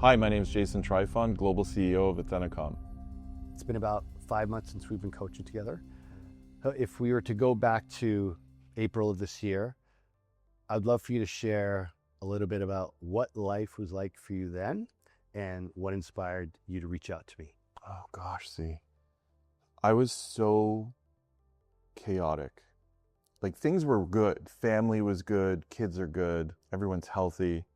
Hi, my name is Jason Trifon, Global CEO of Athenticom. It's been about 5 months since we've been coaching together. If we were to go back to April of this year, I'd love for you to share a little bit about what life was like for you then and what inspired you to reach out to me. Oh gosh, I was so chaotic. Like, things were good. Family was good, kids are good, everyone's healthy.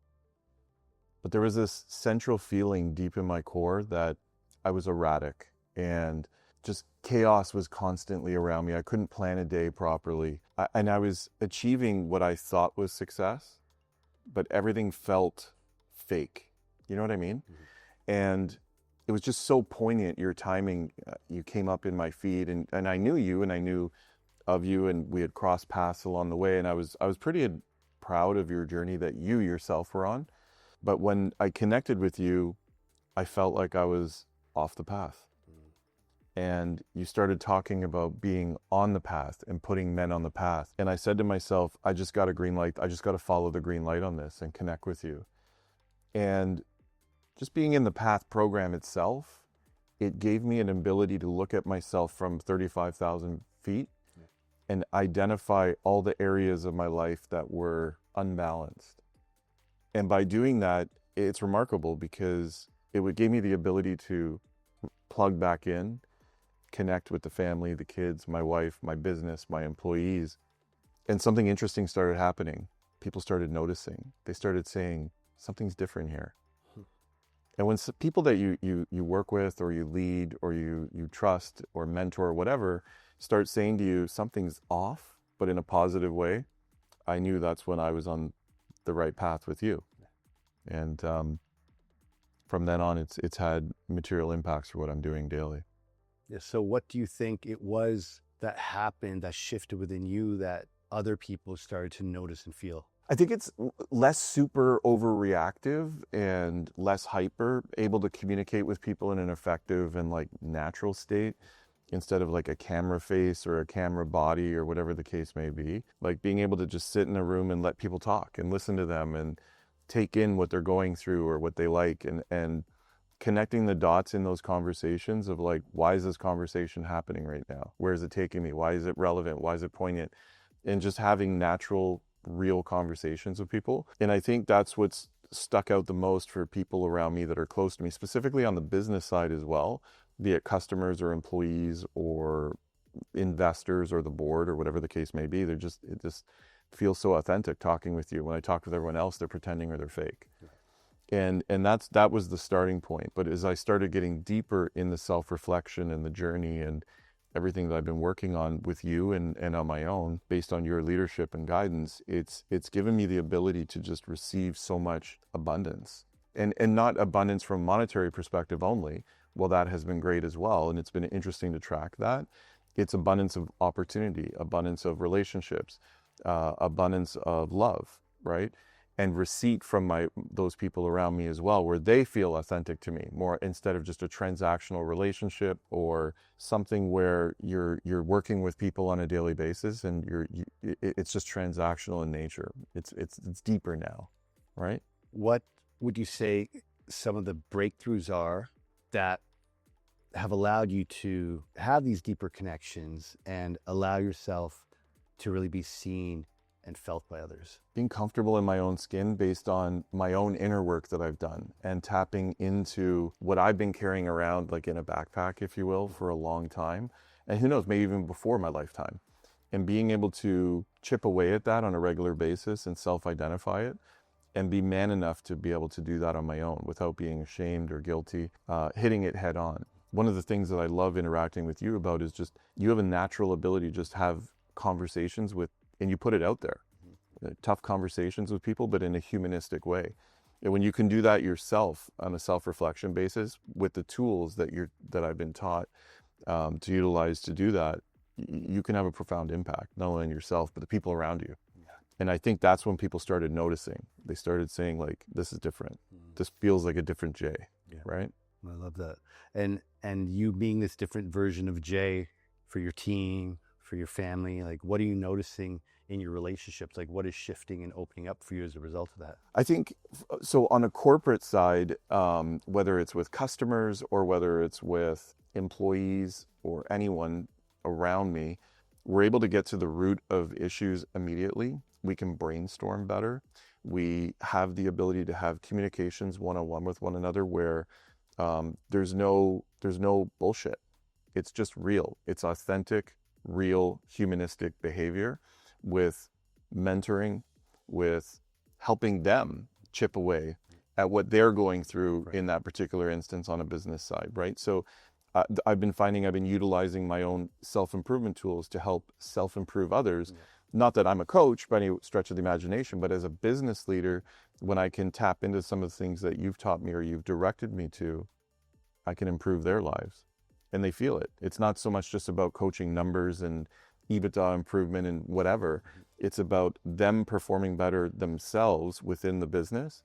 But there was this central feeling deep in my core that I was erratic and just chaos was constantly around me. I couldn't plan a day properly. And I was achieving what I thought was success, but everything felt fake. You know what I mean? Mm-hmm. And it was just so poignant, your timing. You came up in my feed and I knew you and I knew of you, and we had crossed paths along the way. And I was pretty proud of your journey that you yourself were on. But when I connected with you, I felt like I was off the path. And you started talking about being on the path and putting men on the path. And I said to myself, I just got a green light. I just got to follow the green light on this and connect with you. And just being in the path program itself, it gave me an ability to look at myself from 35,000 feet and identify all the areas of my life that were unbalanced. And by doing that, it's remarkable because gave me the ability to plug back in, connect with the family, the kids, my wife, my business, my employees. And something interesting started happening. People started noticing. They started saying, something's different here. And when people that you work with or you lead or you trust or mentor or whatever start saying to you, something's off, but in a positive way, I knew that's when I was on the right path with you. And from then on, it's had material impacts for what I'm doing daily. Yeah, so what do you think it was that happened, that shifted within you, that other people started to notice and feel? I think it's less super overreactive and less hyper, able to communicate with people in an effective and like natural state instead of like a camera face or a camera body or whatever the case may be. Like being able to just sit in a room and let people talk and listen to them and take in what they're going through or what they like, and connecting the dots in those conversations of like, why is this conversation happening right now? Where is it taking me? Why is it relevant? Why is it poignant? And just having natural, real conversations with people. And I think that's what's stuck out the most for people around me that are close to me, specifically on the business side as well, be it customers or employees or investors or the board or whatever the case may be. It just feels so authentic talking with you. When I talk with everyone else, they're pretending or they're fake. And that was the starting point. But as I started getting deeper in the self-reflection and the journey and everything that I've been working on with you and on my own, based on your leadership and guidance, it's given me the ability to just receive so much abundance. And not abundance from a monetary perspective only. Well, that has been great as well. And it's been interesting to track that. It's abundance of opportunity, abundance of relationships, abundance of love, right? And receipt from those people around me as well, where they feel authentic to me more, instead of just a transactional relationship or something where you're working with people on a daily basis and it's just transactional in nature. It's deeper now, right? What would you say some of the breakthroughs are that have allowed you to have these deeper connections and allow yourself to really be seen and felt by others? Being comfortable in my own skin based on my own inner work that I've done and tapping into what I've been carrying around like in a backpack, if you will, for a long time. And who knows, maybe even before my lifetime. And being able to chip away at that on a regular basis and self-identify it and be man enough to be able to do that on my own without being ashamed or guilty, hitting it head on. One of the things that I love interacting with you about is just you have a natural ability to just have conversations with, and you put it out there, tough conversations with people, but in a humanistic way. And when you can do that yourself on a self-reflection basis with the tools that I've been taught to utilize to do that, you can have a profound impact, not only on yourself, but the people around you. Yeah. And I think that's when people started noticing. They started saying like, this is different. This feels like a different Jay, right? I love that. And you being this different version of Jay for your team, for your family, like what are you noticing in your relationships? Like, what is shifting and opening up for you as a result of that? I think so. On a corporate side, whether it's with customers or whether it's with employees or anyone around me, we're able to get to the root of issues immediately. We can brainstorm better. We have the ability to have communications one-on-one with one another where there's no bullshit. It's just real. It's authentic, real, humanistic behavior with mentoring, with helping them chip away at what they're going through Right. in that particular instance on a business side, right? So I've been utilizing my own self-improvement tools to help self-improve others. Yeah. Not that I'm a coach by any stretch of the imagination, but as a business leader, when I can tap into some of the things that you've taught me or you've directed me to, I can improve their lives. And they feel it. It's not so much just about coaching numbers and EBITDA improvement and whatever. It's about them performing better themselves within the business.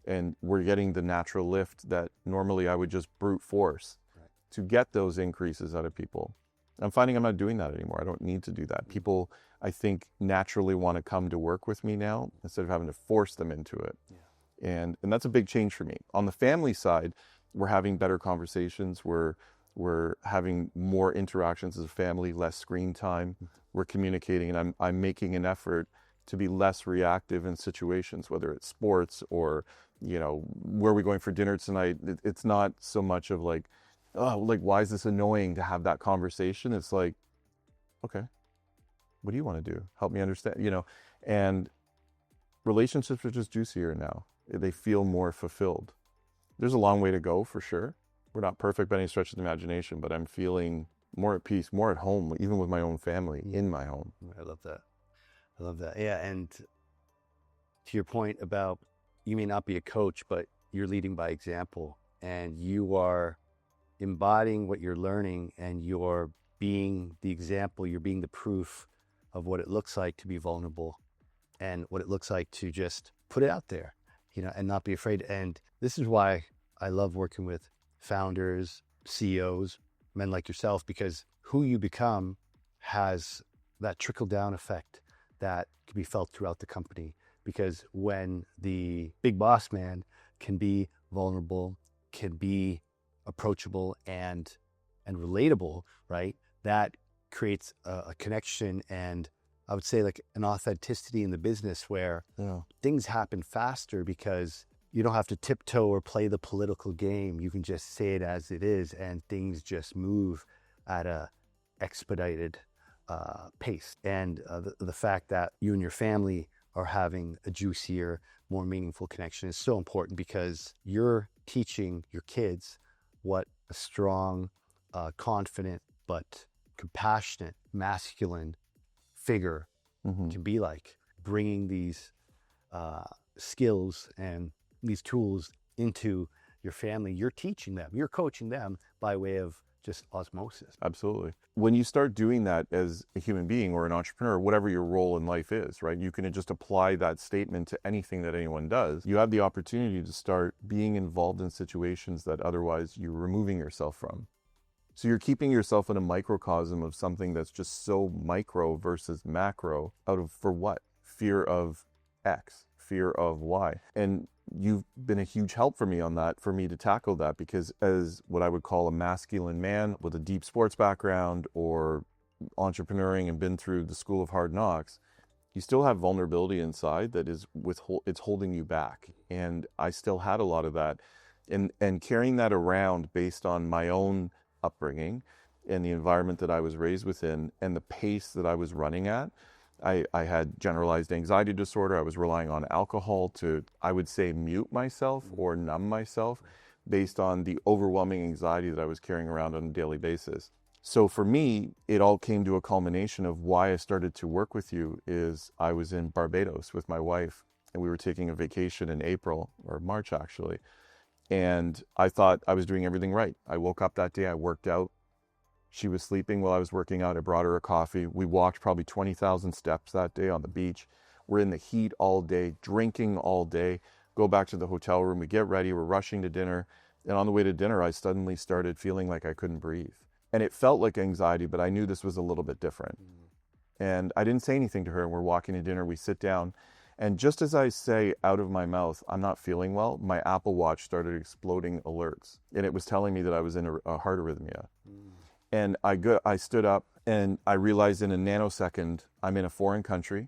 And we're getting the natural lift that normally I would just brute force to get those increases out of people. I'm finding I'm not doing that anymore. I don't need to do that. People, I think, naturally want to come to work with me now instead of having to force them into it. Yeah. And that's a big change for me. On the family side, we're having better conversations. We're having more interactions as a family, less screen time. We're communicating, and I'm making an effort to be less reactive in situations, whether it's sports or, where are we going for dinner tonight? It's not so much of like, oh, like, why is this annoying to have that conversation? It's like, okay, what do you want to do? Help me understand, and relationships are just juicier now. They feel more fulfilled. There's a long way to go for sure. We're not perfect by any stretch of the imagination, but I'm feeling more at peace, more at home, even with my own family, in my home. I love that. I love that. Yeah. And to your point about you may not be a coach, but you're leading by example and you are embodying what you're learning and you're being the example, you're being the proof of what it looks like to be vulnerable and what it looks like to just put it out there, and not be afraid. And this is why I love working with founders, CEOs, men like yourself, because who you become has that trickle down effect that can be felt throughout the company. Because when the big boss man can be vulnerable, can be approachable and relatable, right? That creates a connection and I would say like an authenticity in the business where things happen faster because you don't have to tiptoe or play the political game. You can just say it as it is and things just move at a expedited pace. And the fact that you and your family are having a juicier, more meaningful connection is so important because you're teaching your kids what a strong, confident, but compassionate, masculine figure can be like. Bringing these skills and these tools into your family, you're teaching them, you're coaching them by way of just osmosis. Absolutely. When you start doing that as a human being or an entrepreneur, whatever your role in life is, right? You can just apply that statement to anything that anyone does. You have the opportunity to start being involved in situations that otherwise you're removing yourself from. So you're keeping yourself in a microcosm of something that's just so micro versus macro for what? Fear of X, fear of Y. And you've been a huge help for me on that, for me to tackle that, because as what I would call a masculine man with a deep sports background or entrepreneuring and been through the school of hard knocks, you still have vulnerability inside that is it's holding you back. And I still had a lot of that. And carrying that around based on my own upbringing and the environment that I was raised within and the pace that I was running at. I had generalized anxiety disorder. I was relying on alcohol to, I would say, mute myself or numb myself based on the overwhelming anxiety that I was carrying around on a daily basis. So for me, it all came to a culmination of why I started to work with you is I was in Barbados with my wife and we were taking a vacation in April or March actually. And I thought I was doing everything right. I woke up that day, I worked out. She was sleeping while I was working out. I brought her a coffee. We walked probably 20,000 steps that day on the beach. We're in the heat all day, drinking all day, go back to the hotel room. We get ready. We're rushing to dinner. And on the way to dinner, I suddenly started feeling like I couldn't breathe. And it felt like anxiety, but I knew this was a little bit different. And I didn't say anything to her. We're walking to dinner, we sit down. And just as I say out of my mouth, I'm not feeling well, my Apple Watch started exploding alerts. And it was telling me that I was in a heart arrhythmia. And I stood up and I realized in a nanosecond, I'm in a foreign country.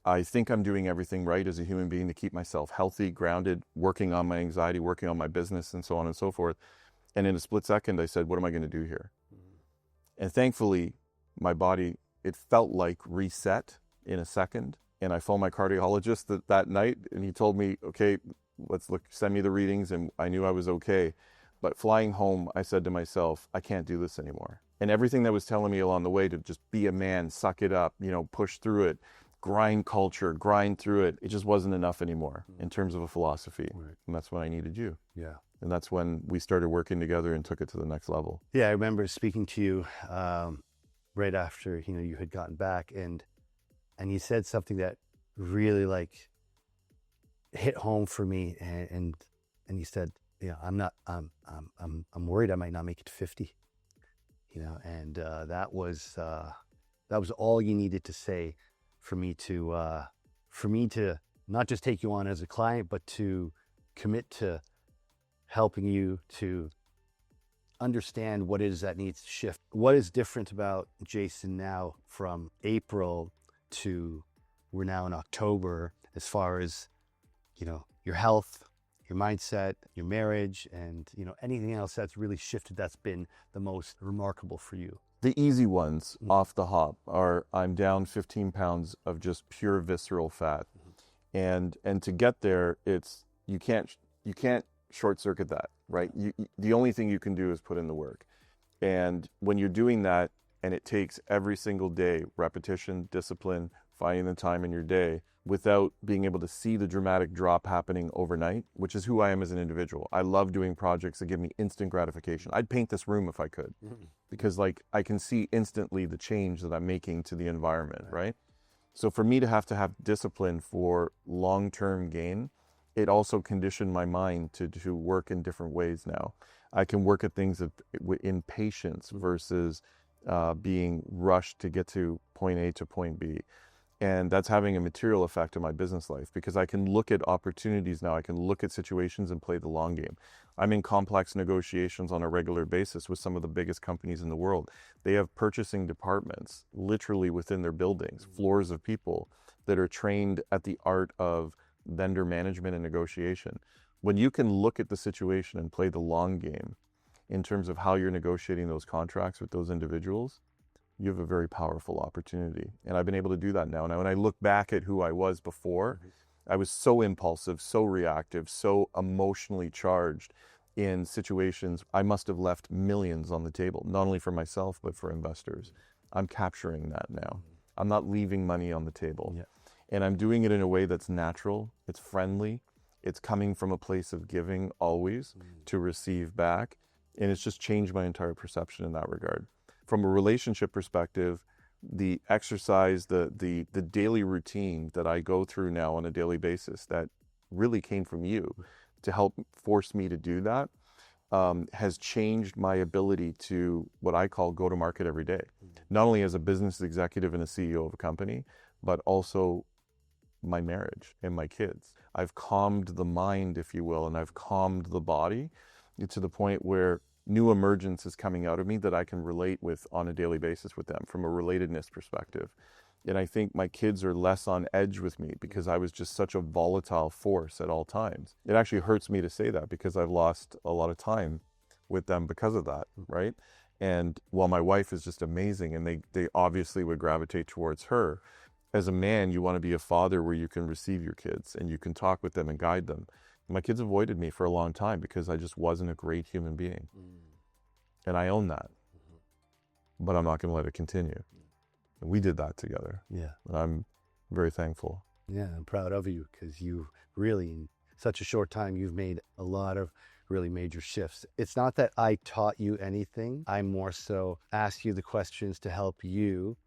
I think I'm doing everything right as a human being to keep myself healthy, grounded, working on my anxiety, working on my business, and so on and so forth. And in a split second, I said, what am I going to do here? And thankfully, my body, it felt like reset in a second. And I phoned my cardiologist that night, and he told me, okay, let's look, send me the readings. And I knew I was okay. But flying home, I said to myself, I can't do this anymore. And everything that was telling me along the way to just be a man, suck it up, push through it, grind culture, grind through it, it just wasn't enough anymore in terms of a philosophy. Right. And that's when I needed you. Yeah. And that's when we started working together and took it to the next level. Yeah, I remember speaking to you right after you had gotten back, and you said something that really like hit home for me, and you said, I'm worried I might not make it to 50, and that was all you needed to say for me to not just take you on as a client, but to commit to helping you to understand what it is that needs to shift. What is different about Jason now from April to we're now in October, as far as, your health, your mindset, your marriage, and, anything else that's really shifted that's been the most remarkable for you? The easy ones off the hop are I'm down 15 pounds of just pure visceral fat. And to get there, it's you can't short circuit that, right? The only thing you can do is put in the work. And when you're doing that, and it takes every single day, repetition, discipline, finding the time in your day, without being able to see the dramatic drop happening overnight, which is who I am as an individual. I love doing projects that give me instant gratification. I'd paint this room if I could, because I can see instantly the change that I'm making to the environment, right? So for me to have discipline for long-term gain, it also conditioned my mind to work in different ways now. I can work at things in patience versus being rushed to get to point A to point B. And that's having a material effect on my business life, because I can look at opportunities now. I can look at situations and play the long game. I'm in complex negotiations on a regular basis with some of the biggest companies in the world. They have purchasing departments literally within their buildings, floors of people that are trained at the art of vendor management and negotiation. When you can look at the situation and play the long game in terms of how you're negotiating those contracts with those individuals, you have a very powerful opportunity. And I've been able to do that now. Now, when I look back at who I was before, I was so impulsive, so reactive, so emotionally charged in situations. I must have left millions on the table, not only for myself, but for investors. I'm capturing that now. I'm not leaving money on the table. Yeah. And I'm doing it in a way that's natural, it's friendly, it's coming from a place of giving always to receive back. And it's just changed my entire perception in that regard. From a relationship perspective, the exercise, the daily routine that I go through now on a daily basis that really came from you to help force me to do that has changed my ability to what I call go to market every day. Not only as a business executive and a CEO of a company, but also my marriage and my kids. I've calmed the mind, if you will, and I've calmed the body to the point where new emergence is coming out of me that I can relate with on a daily basis with them from a relatedness perspective. And I think my kids are less on edge with me because I was just such a volatile force at all times. It actually hurts me to say that because I've lost a lot of time with them because of that, right? And while my wife is just amazing and they obviously would gravitate towards her, as a man, you want to be a father where you can receive your kids and you can talk with them and guide them. My kids avoided me for a long time because I just wasn't a great human being. And I own that. But I'm not going to let it continue. And we did that together. Yeah. And I'm very thankful. Yeah, I'm proud of you because you really, in such a short time, you've made a lot of really major shifts. It's not that I taught you anything. I more so asked you the questions to help you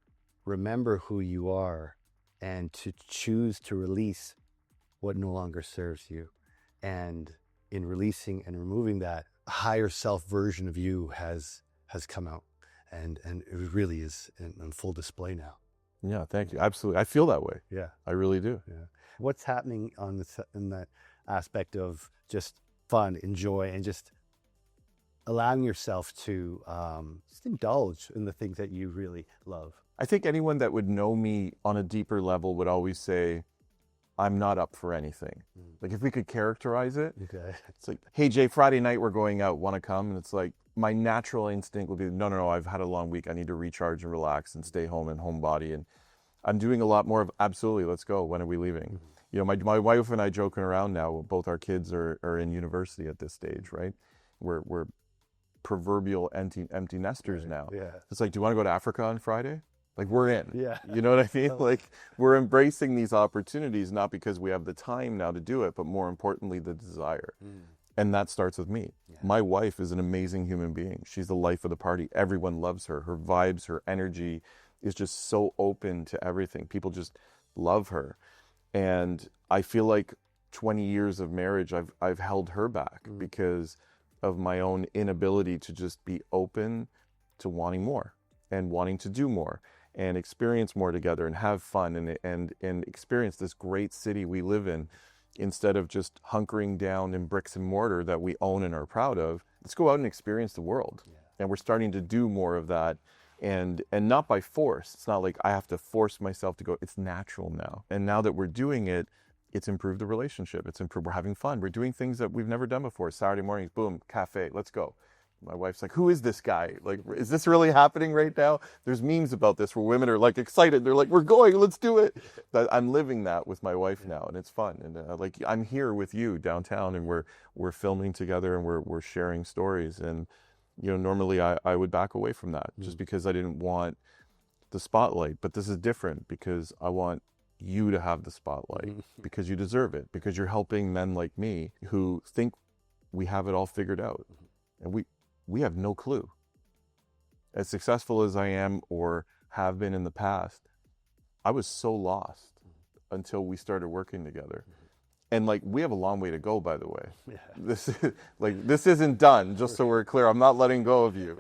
remember who you are and to choose to release what no longer serves you. And in releasing and removing that, a higher self version of you has come out, and it really is in full display now. Yeah, thank you. Absolutely. I feel that way. Yeah. I really do. Yeah. What's happening on this in that aspect of just fun, enjoy, and just allowing yourself to just indulge in the things that you really love? I think anyone that would know me on a deeper level would always say, I'm not up for anything. Like if we could characterize it, Okay. it's like, hey Jay, Friday night we're going out, want to come? And it's like, my natural instinct would be, no, I've had a long week. I need to recharge and relax and stay home and homebody. And I'm doing a lot more of, absolutely, let's go. When are we leaving? You know, my wife and I joking around now, both our kids are in university at this stage, right? We're proverbial empty nesters now. Yeah. It's like, do you want to go to Africa on Friday? Like, we're in. Yeah. You know what I mean? Like, we're embracing these opportunities, not because we have the time now to do it, but more importantly, the desire. And that starts with me. Yeah. My wife is an amazing human being. She's the life of the party. Everyone loves her. Her vibes, her energy is just so open to everything. People just love her. And I feel like 20 years of marriage, I've held her back because of my own inability to just be open to wanting more and wanting to do more and experience more together and have fun and experience this great city we live in, instead of just hunkering down in bricks and mortar that we own and are proud of. Let's go out and experience the world. Yeah. And we're starting to do more of that, and not by force. It's not like I have to force myself to go. It's natural now. And now that we're doing it, it's improved the relationship. It's improved. We're having fun. We're doing things that we've never done before. Saturday mornings, boom, cafe, let's go. My wife's like, who is this guy? Like, is this really happening right now? There's memes about this where women are like excited. They're like, we're going, let's do it. But I'm living that with my wife now, and it's fun. And like, I'm here with you downtown, and we're filming together, and we're sharing stories. And, you know, normally I would back away from that just because I didn't want the spotlight. But this is different because I want you to have the spotlight because you deserve it, because you're helping men like me who think we have it all figured out. And we have no clue. As successful as I am or have been in the past, I was so lost until we started working together. And like, we have a long way to go, by the way. Yeah. This isn't done, just so we're clear. I'm not letting go of you.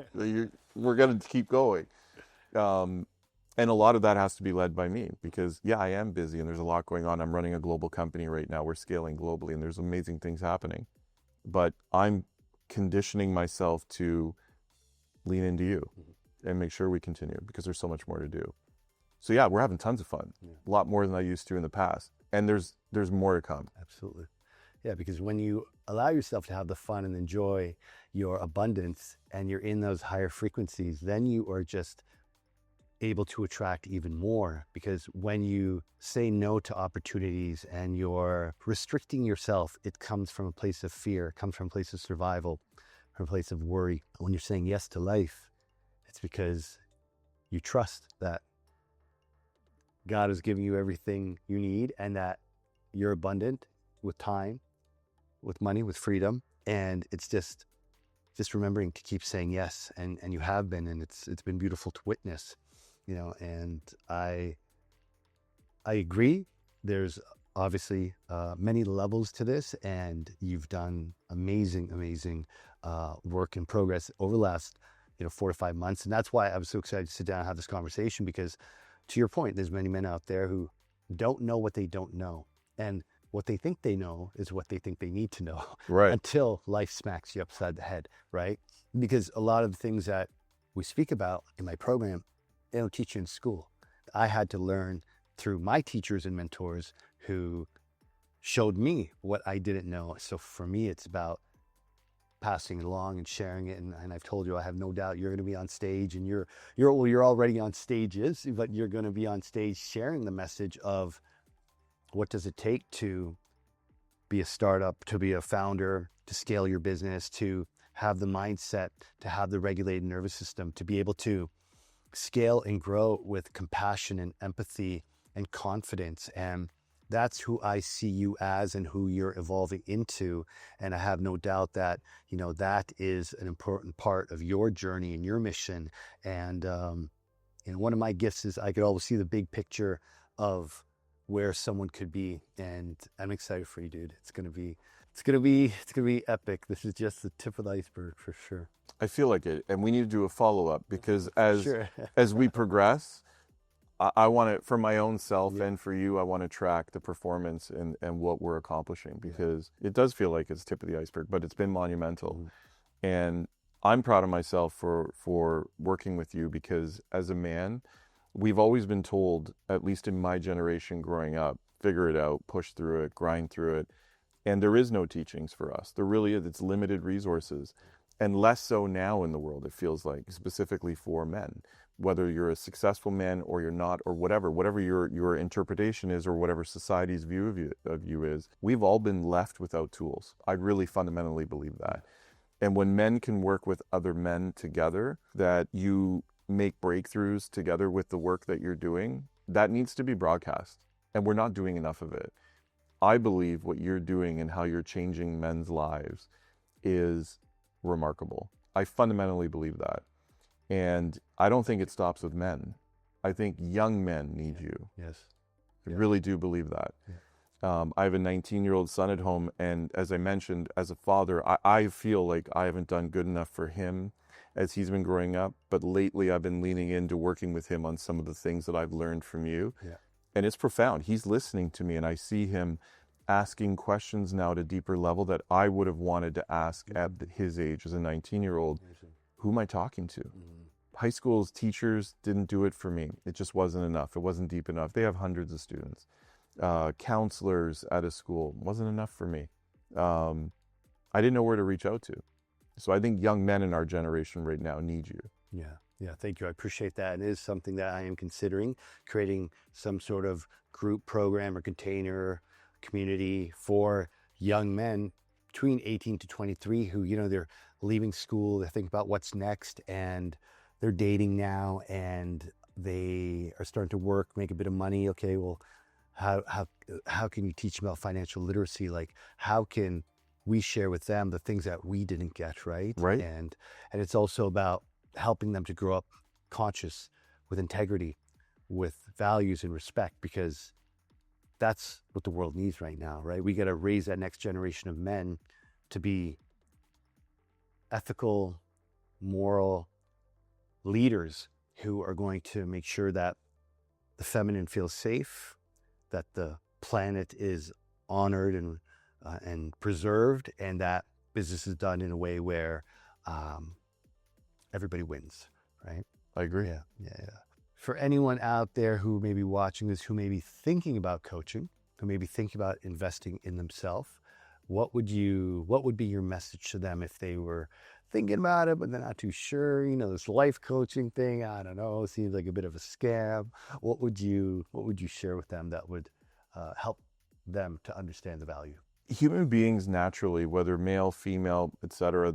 We're going to keep going. And a lot of that has to be led by me because, yeah, I am busy and there's a lot going on. I'm running a global company right now. We're scaling globally and there's amazing things happening. But I'm conditioning myself to lean into you and make sure we continue because there's so much more to do. So yeah, we're having tons of fun, a lot more than I used to in the past. And there's more to come. Absolutely. Yeah, because when you allow yourself to have the fun and enjoy your abundance and you're in those higher frequencies, then you are just able to attract even more, because when you say no to opportunities and you're restricting yourself, it comes from a place of fear, it comes from a place of survival, from a place of worry. When you're saying yes to life, it's because you trust that God is giving you everything you need and that you're abundant with time, with money, with freedom. And it's just remembering to keep saying yes, and you have been, and it's been beautiful to witness. You know, and I agree. There's obviously many levels to this, and you've done amazing work and progress over the last 4 to 5 months, and that's why I was so excited to sit down and have this conversation. Because, to your point, there's many men out there who don't know what they don't know, and what they think they know is what they think they need to know, right? Until life smacks you upside the head, right? Because a lot of the things that we speak about in my program, they don't teach you in school. I had to learn through my teachers and mentors who showed me what I didn't know. So for me, it's about passing it along and sharing it. And I've told you, I have no doubt you're going to be on stage, and you're already on stages, but you're going to be on stage sharing the message of what does it take to be a startup, to be a founder, to scale your business, to have the mindset, to have the regulated nervous system, to be able to scale and grow with compassion and empathy and confidence. And that's who I see you as and who you're evolving into. And I have no doubt that, that is an important part of your journey and your mission. And one of my gifts is I could always see the big picture of where someone could be. And I'm excited for you, dude. It's going to be epic. This is just the tip of the iceberg for sure. I feel like it, and we need to do a follow-up because as we progress, I want to, for my own self Yeah. and for you, I want to track the performance and what we're accomplishing, because it does feel like it's tip of the iceberg, but it's been monumental. And I'm proud of myself for working with you, because as a man, we've always been told, at least in my generation growing up, figure it out, push through it, grind through it. And there is no teachings for us. There really is. It's limited resources. And less so now in the world, it feels like, specifically for men. Whether you're a successful man or you're not, or whatever your interpretation is, or whatever society's view of you is, we've all been left without tools. I really fundamentally believe that. And when men can work with other men together, that you make breakthroughs together with the work that you're doing, that needs to be broadcast. And we're not doing enough of it. I believe what you're doing and how you're changing men's lives is remarkable. I fundamentally believe that. And I don't think it stops with men. I think young men need you. Yes. I really do believe that. I have a 19-year-old son at home, and as I mentioned, as a father, I feel like I haven't done good enough for him as he's been growing up. But lately, I've been leaning into working with him on some of the things that I've learned from you. Yeah. And it's profound. He's listening to me, and I see him asking questions now at a deeper level that I would have wanted to ask at his age as a 19-year-old. Who am I talking to? High school's teachers didn't do it for me. It just wasn't enough. It wasn't deep enough. They have hundreds of students. Counselors at a school wasn't enough for me. I didn't know where to reach out to. So I think young men in our generation right now need you. Yeah. Yeah, thank you. I appreciate that. It is something that I am considering, creating some sort of group program or container community for young men between 18 to 23 who, they're leaving school, they think about what's next, and they're dating now, and they are starting to work, make a bit of money. Okay, well, how can you teach them about financial literacy? Like, how can we share with them the things that we didn't get, right? Right. And it's also about helping them to grow up conscious, with integrity, with values and respect, because that's what the world needs right now, right? We got to raise that next generation of men to be ethical, moral leaders who are going to make sure that the feminine feels safe, that the planet is honored and preserved, and that business is done in a way where everybody wins, right? I agree. Yeah. For anyone out there who may be watching this, who may be thinking about coaching, who may be thinking about investing in themselves, what would be your message to them if they were thinking about it, but they're not too sure? This life coaching thing, I don't know, seems like a bit of a scam. What would you share with them that would help them to understand the value? Human beings naturally, whether male, female, etc.,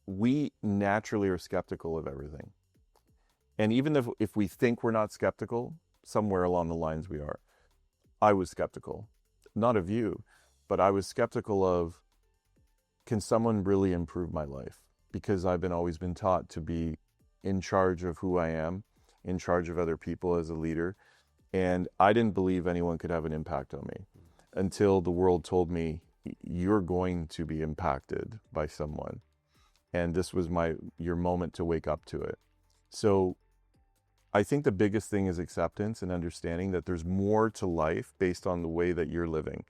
we naturally are skeptical of everything. And even if we think we're not skeptical, somewhere along the lines we are. I was skeptical, not of you, but I was skeptical of, can someone really improve my life? Because I've always been taught to be in charge of who I am, in charge of other people as a leader. And I didn't believe anyone could have an impact on me until the world told me, you're going to be impacted by someone. And this was your moment to wake up to it. So I think the biggest thing is acceptance and understanding that there's more to life based on the way that you're living.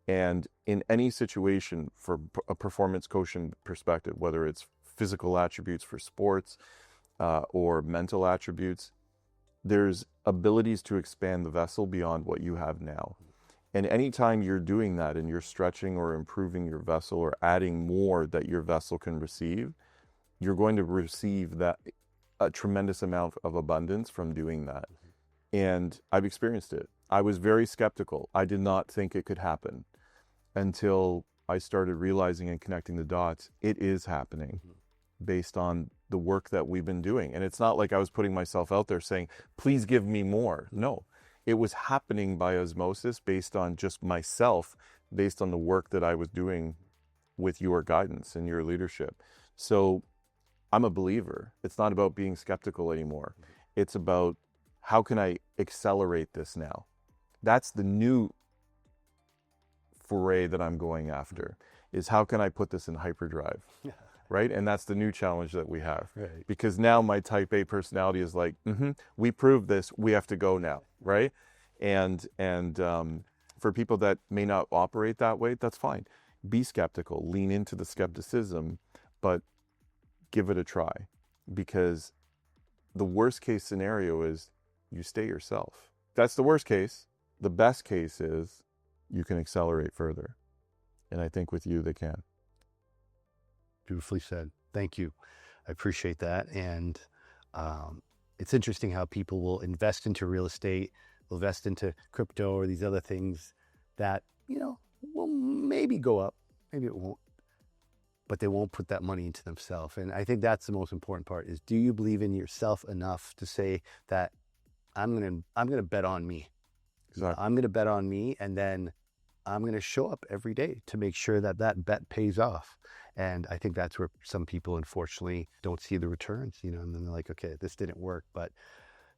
And in any situation, for a performance coaching perspective, whether it's physical attributes for sports or mental attributes, there's abilities to expand the vessel beyond what you have now. And anytime you're doing that and you're stretching or improving your vessel or adding more that your vessel can receive, you're going to receive a tremendous amount of abundance from doing that. And I've experienced it. I was very skeptical. I did not think it could happen until I started realizing and connecting the dots. It is happening based on the work that we've been doing. And it's not like I was putting myself out there saying, please give me more. No, it was happening by osmosis based on just myself, based on the work that I was doing with your guidance and your leadership. So I'm a believer. It's not about being skeptical anymore. It's about, how can I accelerate this now? That's the new foray that I'm going after, is how can I put this in hyperdrive? right? And that's the new challenge that we have. Right. Because now my type A personality is like, we proved this, we have to go now, right? And for people that may not operate that way, that's fine. Be skeptical, lean into the skepticism, but give it a try. Because the worst case scenario is you stay yourself. That's the worst case. The best case is you can accelerate further. And I think with you, they can. Beautifully said. Thank you. I appreciate that. And it's interesting how people will invest into real estate, will invest into crypto or these other things that, will maybe go up, maybe it won't, but they won't put that money into themselves. And I think that's the most important part is, do you believe in yourself enough to say that I'm going to bet on me. Exactly. I'm going to bet on me, and then I'm going to show up every day to make sure that that bet pays off. And I think that's where some people, unfortunately, don't see the returns, and then they're like, okay, this didn't work. But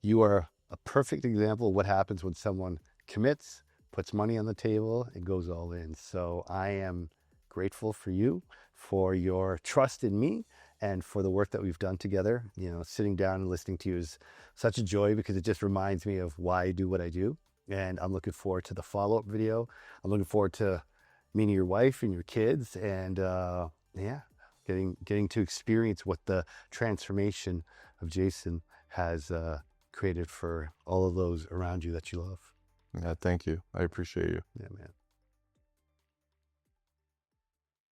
you are a perfect example of what happens when someone commits, puts money on the table, and goes all in. So I am grateful for you, for your trust in me, and for the work that we've done together. Sitting down and listening to you is such a joy because it just reminds me of why I do what I do. And I'm looking forward to the follow-up video. I'm looking forward to meeting your wife and your kids, and getting to experience what the transformation of Jason has created for all of those around you that you love. Yeah, thank you. I appreciate you. Yeah, man.